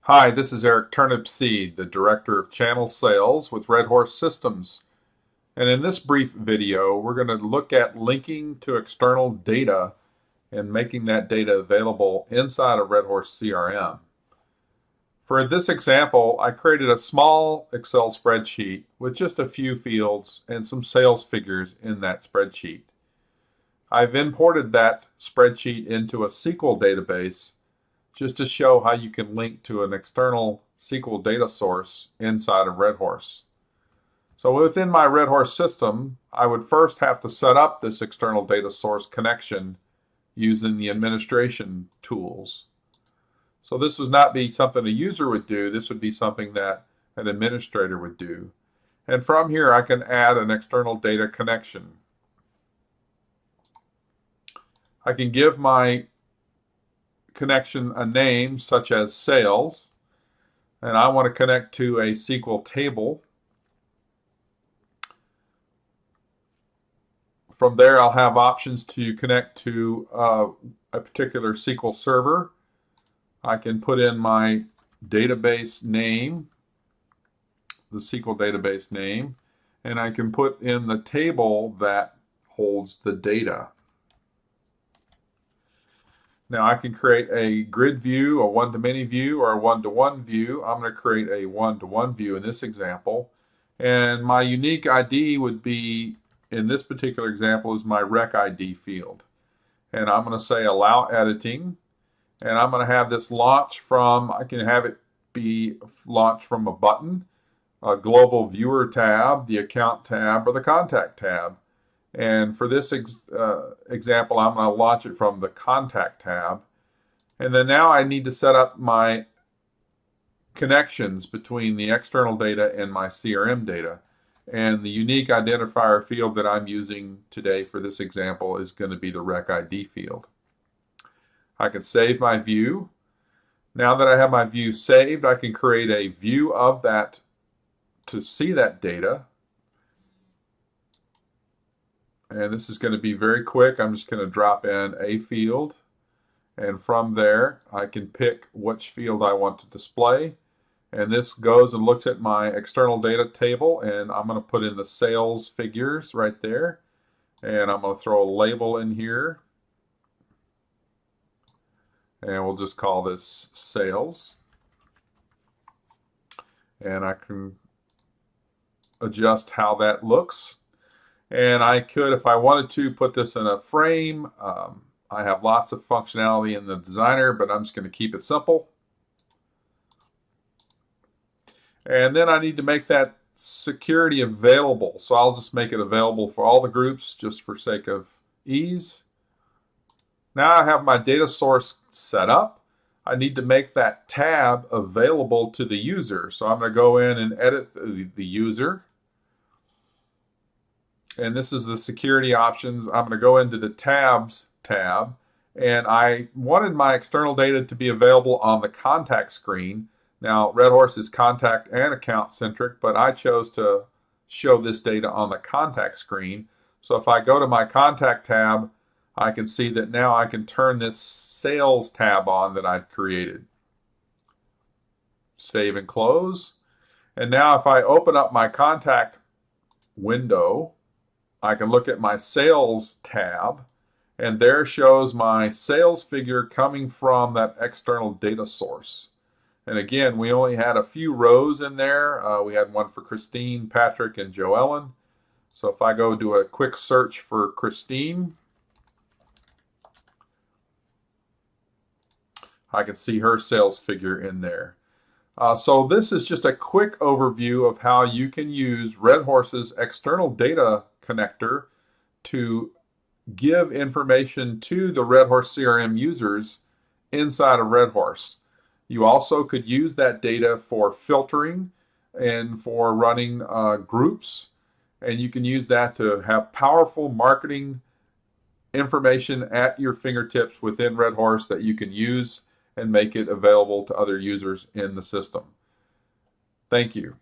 Hi, this is Eric Turnipseed, the Director of Channel Sales with RedHorse Systems. And in this brief video, we're going to look at linking to external data and making that data available inside of RedHorse CRM. For this example, I created a small Excel spreadsheet with just a few fields and some sales figures in that spreadsheet. I've imported that spreadsheet into a SQL database just to show how you can link to an external SQL data source inside of RedHorse. So within my RedHorse system, I would first have to set up this external data source connection using the administration tools. So this would not be something a user would do. This would be something that an administrator would do. And from here, I can add an external data connection. I can give my connection a name such as sales, and I want to connect to a SQL table. From there, I'll have options to connect to a particular SQL server. I can put in my database name, the SQL database name, and I can put in the table that holds the data. Now I can create a grid view, a one-to-many view, or a one-to-one view. I'm going to create a one-to-one view in this example. And my unique ID would be, in this particular example, is my rec ID field. And I'm going to say allow editing. And I'm going to have this launch from, I can have it be launched from a button, a global viewer tab, the account tab, or the contact tab. And for this example, I'm going to launch it from the Contact tab. And then now I need to set up my connections between the external data and my CRM data. And the unique identifier field that I'm using today for this example is going to be the Rec ID field. I can save my view. Now that I have my view saved, I can create a view of that to see that data. And this is going to be very quick. I'm just going to drop in a field. And from there, I can pick which field I want to display. And this goes and looks at my external data table. And I'm going to put in the sales figures right there. And I'm going to throw a label in here. And we'll just call this sales. And I can adjust how that looks. And I could, if I wanted to, put this in a frame. I have lots of functionality in the designer, but I'm just going to keep it simple. And then I need to make that security available. So I'll just make it available for all the groups just for sake of ease. Now I have my data source set up. I need to make that tab available to the user. So I'm going to go in and edit the user. And this is the security options. I'm going to go into the tabs tab, and I wanted my external data to be available on the contact screen. Now RedHorse is contact and account centric, but I chose to show this data on the contact screen. So if I go to my contact tab, I can see that now I can turn this sales tab on that I've created. Save and close. And now if I open up my contact window, I can look at my sales tab, and there shows my sales figure coming from that external data source. And again, we only had a few rows in there. We had one for Christine, Patrick, and Joellen. So if I go do a quick search for Christine, I can see her sales figure in there. So this is just a quick overview of how you can use RedHorse's external data connector to give information to the RedHorse CRM users inside of RedHorse. You also could use that data for filtering and for running groups, and you can use that to have powerful marketing information at your fingertips within RedHorse that you can use and make it available to other users in the system. Thank you.